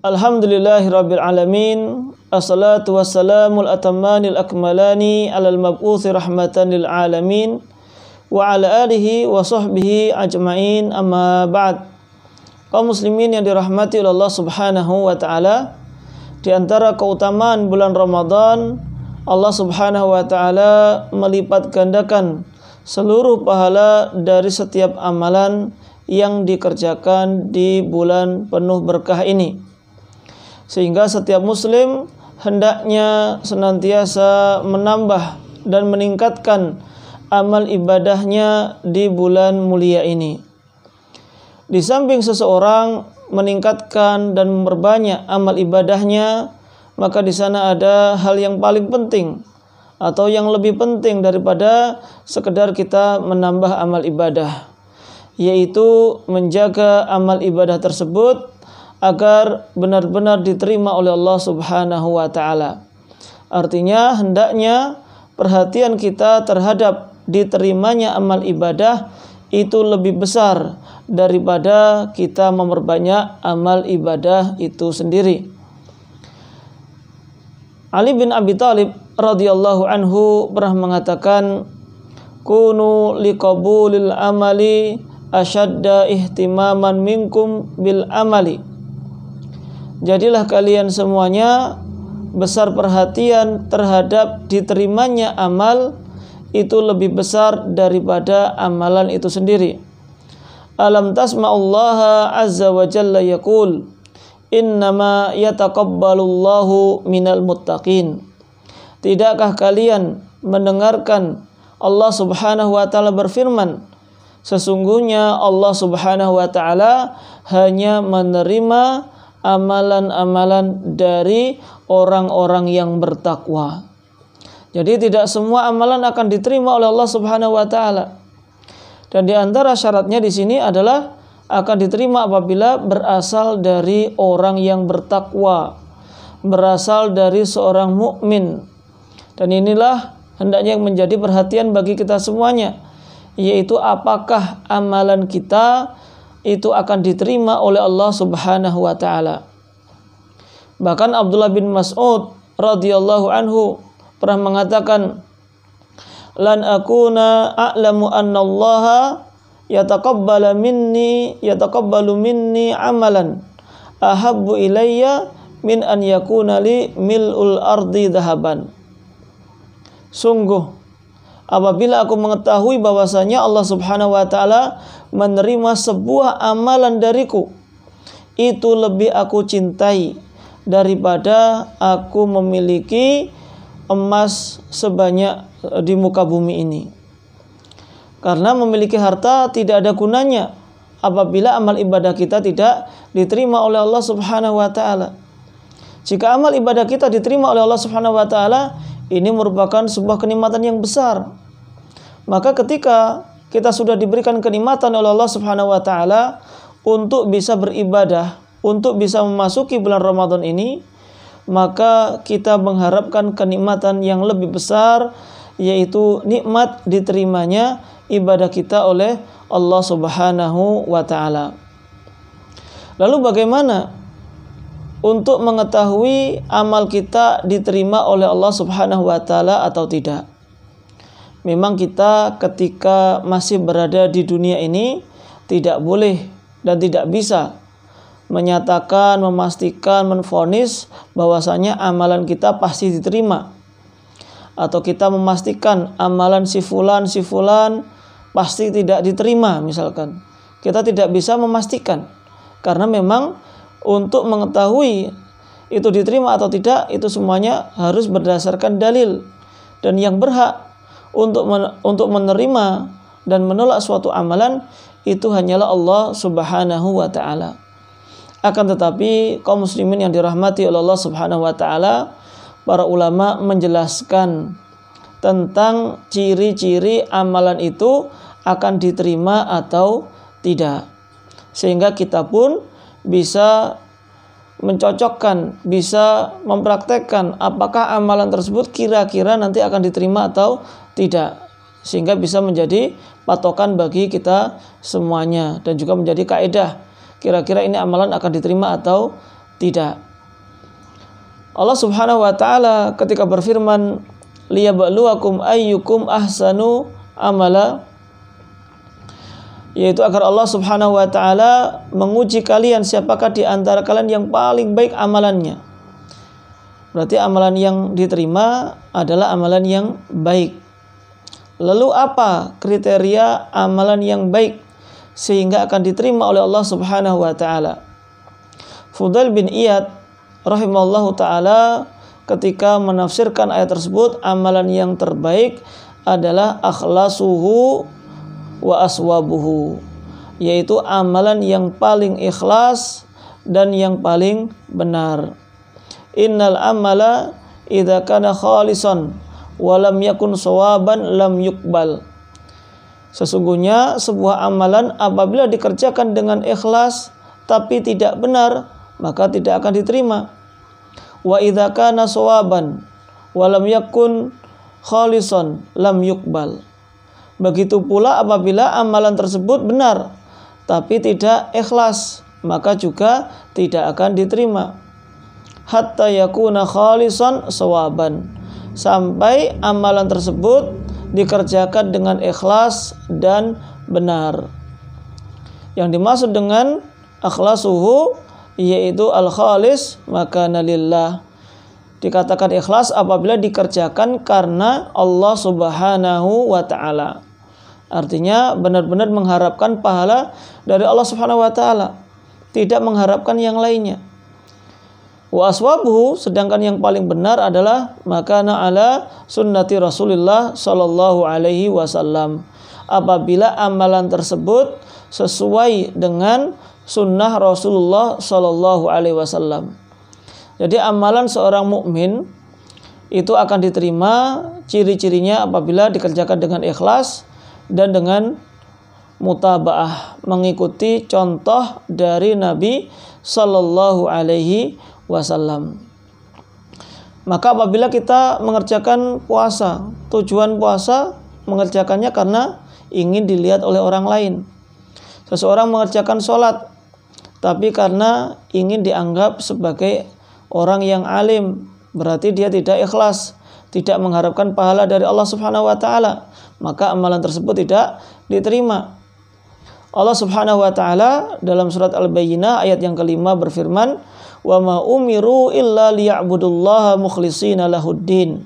Alhamdulillahirabbil alamin. Assalatu wassalamul atammanil akmalani alal mab'uts rahmatan lil alamin wa ala alihi wa sahbihi ajmain, amma ba'd. Kaum muslimin yang dirahmati oleh Allah Subhanahu wa taala, di antara keutamaan bulan Ramadan, Allah Subhanahu wa taala melipat gandakan seluruh pahala dari setiap amalan yang dikerjakan di bulan penuh berkah ini. Sehingga setiap muslim hendaknya senantiasa menambah dan meningkatkan amal ibadahnya di bulan mulia ini. Di samping seseorang meningkatkan dan memperbanyak amal ibadahnya, maka di sana ada hal yang paling penting atau yang lebih penting daripada sekedar kita menambah amal ibadah, yaitu menjaga amal ibadah tersebut agar benar-benar diterima oleh Allah Subhanahu wa taala. Artinya hendaknya perhatian kita terhadap diterimanya amal ibadah itu lebih besar daripada kita memperbanyak amal ibadah itu sendiri. Ali bin Abi Thalib radhiyallahu anhu pernah mengatakan, "Kunu liqabulil amali asyadda ihtimaman minkum bil amali." Jadilah kalian semuanya besar perhatian terhadap diterimanya amal itu lebih besar daripada amalan itu sendiri. Alam tasma'ullaha azza wa jalla yaqul, innama yataqabbalullahu minal muttaqin. Tidakkah kalian mendengarkan Allah Subhanahu wa taala berfirman, sesungguhnya Allah Subhanahu wa taala hanya menerima amalan-amalan dari orang-orang yang bertakwa. Jadi tidak semua amalan akan diterima oleh Allah Subhanahu wa taala. Dan di antara syaratnya di sini adalah akan diterima apabila berasal dari orang yang bertakwa, berasal dari seorang mukmin. Dan inilah hendaknya yang menjadi perhatian bagi kita semuanya, yaitu apakah amalan kita itu akan diterima oleh Allah Subhanahu wa taala. Bahkan Abdullah bin Mas'ud radhiyallahu anhu pernah mengatakan, "Lan akuna a'lamu anna Allah yataqabbalu minni amalan ahabbu ilayya min an yakuna li mil'ul ardi dhahaban." Sungguh apabila aku mengetahui bahwasanya Allah Subhanahu wa taala menerima sebuah amalan dariku, itu lebih aku cintai daripada aku memiliki emas sebanyak di muka bumi ini. Karena memiliki harta tidak ada gunanya apabila amal ibadah kita tidak diterima oleh Allah Subhanahu wa taala. Jika amal ibadah kita diterima oleh Allah Subhanahu wa taala, ini merupakan sebuah kenikmatan yang besar. Maka ketika kita sudah diberikan kenikmatan oleh Allah Subhanahu wa taala untuk bisa beribadah, untuk bisa memasuki bulan Ramadan ini, maka kita mengharapkan kenikmatan yang lebih besar, yaitu nikmat diterimanya ibadah kita oleh Allah Subhanahu wa taala. Lalu bagaimana untuk mengetahui amal kita diterima oleh Allah Subhanahu wa taala atau tidak? Memang kita ketika masih berada di dunia ini tidak boleh dan tidak bisa menyatakan, memastikan, menvonis bahwasanya amalan kita pasti diterima, atau kita memastikan amalan si fulan pasti tidak diterima misalkan. Kita tidak bisa memastikan, karena memang untuk mengetahui itu diterima atau tidak, itu semuanya harus berdasarkan dalil. Dan yang berhak untuk menerima dan menolak suatu amalan itu hanyalah Allah Subhanahu wa taala. Akan tetapi kaum muslimin yang dirahmati oleh Allah Subhanahu wa taala, para ulama menjelaskan tentang ciri-ciri amalan itu akan diterima atau tidak, sehingga kita pun bisa mencocokkan, bisa mempraktekkan apakah amalan tersebut kira-kira nanti akan diterima atau tidak, sehingga bisa menjadi patokan bagi kita semuanya dan juga menjadi kaidah kira-kira ini amalan akan diterima atau Tidak. Allah Subhanahu wa taala ketika berfirman, liyabluwakum ayyukum ahsanu amala, yaitu agar Allah Subhanahu wa taala menguji kalian siapakah di antara kalian yang paling baik amalannya. Berarti amalan yang diterima adalah amalan yang baik. Lalu apa kriteria amalan yang baik sehingga akan diterima oleh Allah Subhanahu wa taala? Fudail bin Iyad rahimahullahu taala ketika menafsirkan ayat tersebut, amalan yang terbaik adalah akhlasuhu wa aswabuhu, yaitu amalan yang paling ikhlas dan yang paling benar. Innal amala idza kana khalisan wa lam yakun sawaban lam yuqbal. Sesungguhnya sebuah amalan apabila dikerjakan dengan ikhlas tapi tidak benar, maka tidak akan diterima. Wa idza kana sawaban wa lam yakun khalisan lam yuqbal. Begitu pula apabila amalan tersebut benar tapi tidak ikhlas, maka juga tidak akan diterima. Hatta yakuna khalisan sawaban, sampai amalan tersebut dikerjakan dengan ikhlas dan benar. Yang dimaksud dengan akhlasuhu yaitu al-khalis maka nalillah. Dikatakan ikhlas apabila dikerjakan karena Allah Subhanahu wa taala. Artinya benar-benar mengharapkan pahala dari Allah Subhanahu wa taala, tidak mengharapkan yang lainnya. Wa aswabuhu, sedangkan yang paling benar adalah makana ala sunnati Rasulullah sallallahu alaihi wasallam. Apabila amalan tersebut sesuai dengan sunnah Rasulullah sallallahu alaihi wasallam. Jadi amalan seorang mukmin itu akan diterima, ciri-cirinya apabila dikerjakan dengan ikhlas dan dengan mutabaah, mengikuti contoh dari Nabi sallallahu alaihi wasallam. Maka apabila kita mengerjakan puasa, tujuan puasa mengerjakannya karena ingin dilihat oleh orang lain. Seseorang mengerjakan sholat tapi karena ingin dianggap sebagai orang yang alim, berarti dia tidak ikhlas, tidak mengharapkan pahala dari Allah Subhanahu wa taala, maka amalan tersebut tidak diterima. Allah Subhanahu wa taala dalam surat Al-Bayyinah ayat yang kelima berfirman, wa ma umiru illa liya'budullaha mukhlishina lahuddin.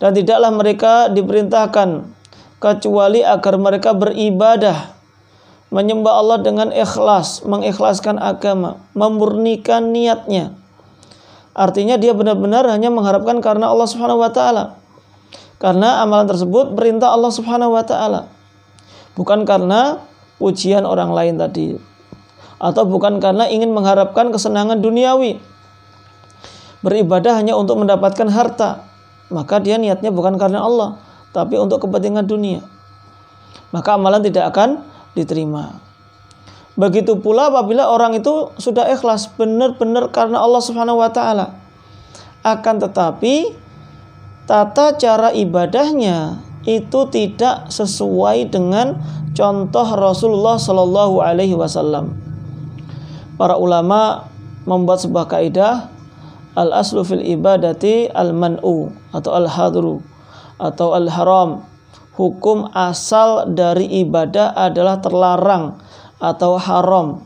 Dan tidaklah mereka diperintahkan kecuali agar mereka beribadah, menyembah Allah dengan ikhlas, mengikhlaskan agama, memurnikan niatnya. Artinya dia benar-benar hanya mengharapkan karena Allah Subhanahu wa taala. Karena amalan tersebut perintah Allah Subhanahu wa taala. Bukan karena pujian orang lain tadi, atau bukan karena ingin mengharapkan kesenangan duniawi. Beribadah hanya untuk mendapatkan harta, maka dia niatnya bukan karena Allah, tapi untuk kepentingan dunia, maka amalan tidak akan diterima. Begitu pula apabila orang itu sudah ikhlas benar-benar karena Allah Subhanahu wa taala, akan tetapi tata cara ibadahnya itu tidak sesuai dengan contoh Rasulullah Shallallahu alaihi wasallam. Para ulama membuat sebuah kaidah, al-aslu fil ibadati al-man'u atau al-hadru atau al-haram. Hukum asal dari ibadah adalah terlarang atau haram.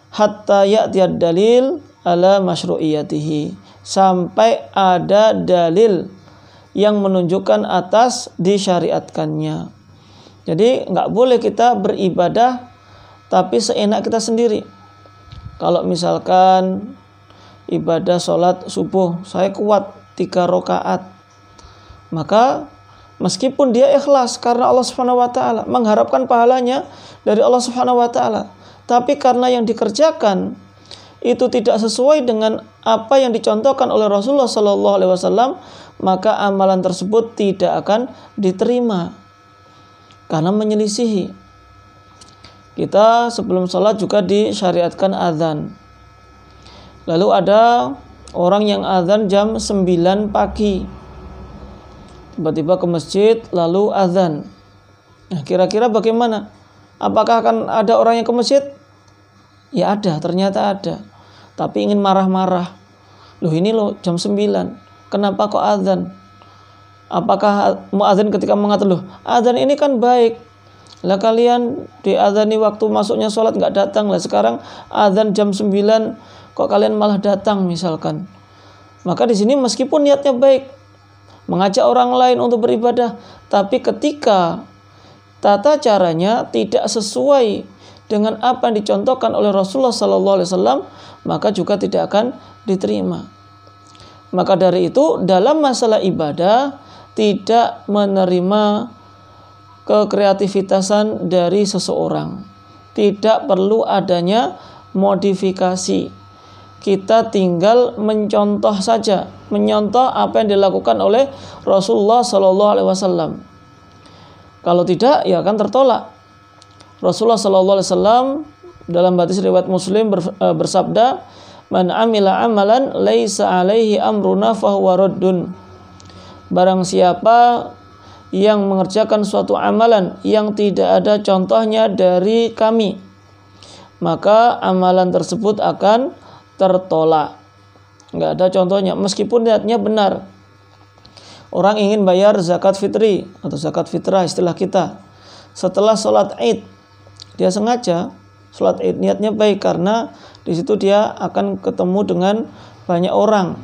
Hatta ya'tiyad dalil ala masyru'iyatihi, sampai ada dalil yang menunjukkan atas disyariatkannya. Jadi nggak boleh kita beribadah tapi seenak kita sendiri. Kalau misalkan ibadah sholat subuh, saya kuat 3 rakaat, maka meskipun dia ikhlas karena Allah Subhanahu wa taala, mengharapkan pahalanya dari Allah Subhanahu wa taala, tapi karena yang dikerjakan itu tidak sesuai dengan apa yang dicontohkan oleh Rasulullah sallallahu alaihi wasallam, maka amalan tersebut tidak akan diterima karena menyelisihi. Kita sebelum sholat juga disyariatkan azan. Lalu ada orang yang azan jam 9 pagi. Tiba-tiba ke masjid lalu azan. Nah, kira-kira bagaimana? Apakah akan ada orang yang ke masjid? Ya ada, ternyata ada. tapi ingin marah-marah. Loh ini loh jam 9, kenapa kok azan? Apakah muadzin ketika mengatakan, loh azan ini kan baik, lah kalian diazani waktu masuknya sholat nggak datang, lah sekarang azan jam 9 kok kalian malah datang misalkan. Maka di sini meskipun niatnya baik, mengajak orang lain untuk beribadah, tapi ketika tata caranya tidak sesuai dengan apa yang dicontohkan oleh Rasulullah SAW, maka juga tidak akan diterima. Maka dari itu dalam masalah ibadah tidak menerima kekreativitasan dari seseorang. Tidak perlu adanya modifikasi. Kita tinggal mencontoh saja, menyontoh apa yang dilakukan oleh Rasulullah SAW. Kalau tidak, ya akan tertolak. Rasulullah SAW dalam hadis riwayat Muslim bersabda, "Man amila amalan laisa alaihi amruna fahuwa raddun." Barang siapa yang mengerjakan suatu amalan yang tidak ada contohnya dari kami, maka amalan tersebut akan tertolak. Nggak ada contohnya, meskipun niatnya benar. Orang ingin bayar zakat fitri atau zakat fitrah istilah kita setelah sholat id, dia sengaja sholat id, niatnya baik karena di situ dia akan ketemu dengan banyak orang.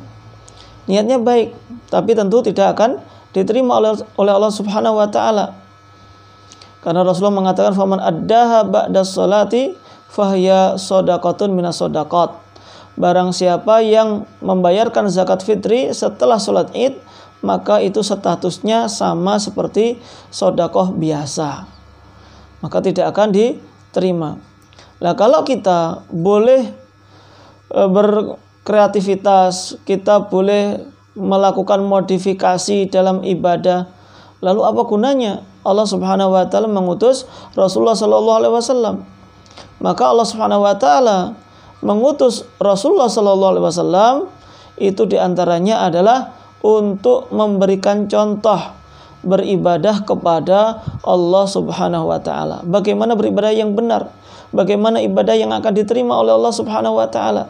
Niatnya baik, tapi tentu tidak akan diterima oleh Allah Subhanahu wa taala. Karena Rasulullah mengatakan, "Faman addaha ba'da sholati fahiya shadaqatun minas shadaqat." Barang siapa yang membayarkan zakat fitri setelah sholat id, maka itu statusnya sama seperti sedekah biasa, maka tidak akan diterima. Nah, kalau kita boleh berkreativitas, kita boleh melakukan modifikasi dalam ibadah, lalu apa gunanya Allah Subhanahu wa taala mengutus Rasulullah sallallahu alaihi wasallam? Maka Allah Subhanahu wa taala mengutus Rasulullah sallallahu alaihi wasallam itu diantaranya adalah untuk memberikan contoh beribadah kepada Allah Subhanahu wa taala. Bagaimana beribadah yang benar, bagaimana ibadah yang akan diterima oleh Allah Subhanahu wa taala.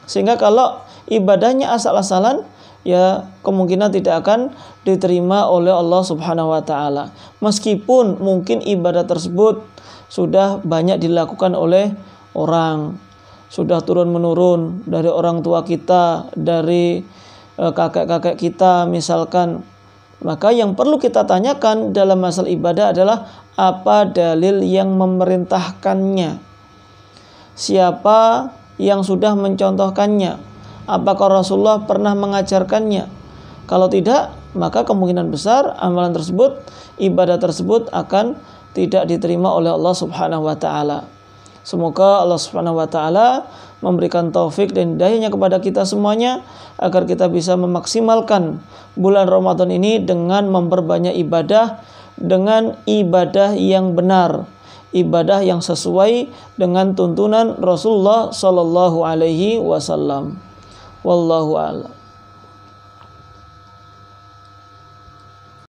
Sehingga kalau ibadahnya asal-asalan, ya kemungkinan tidak akan diterima oleh Allah Subhanahu wa taala. Meskipun mungkin ibadah tersebut sudah banyak dilakukan oleh orang, sudah turun-menurun dari orang tua kita, dari kakek-kakek kita misalkan, maka yang perlu kita tanyakan dalam masalah ibadah adalah apa dalil yang memerintahkannya, siapa yang sudah mencontohkannya, apakah Rasulullah pernah mengajarkannya. Kalau tidak, maka kemungkinan besar amalan tersebut, ibadah tersebut akan tidak diterima oleh Allah Subhanahu wa taala. Semoga Allah Subhanahu wa taala memberikan taufik dan hidayahnya kepada kita semuanya agar kita bisa memaksimalkan bulan Ramadan ini dengan memperbanyak ibadah, dengan ibadah yang benar, ibadah yang sesuai dengan tuntunan Rasulullah sallallahu alaihi wasallam. Wallahu a'lam.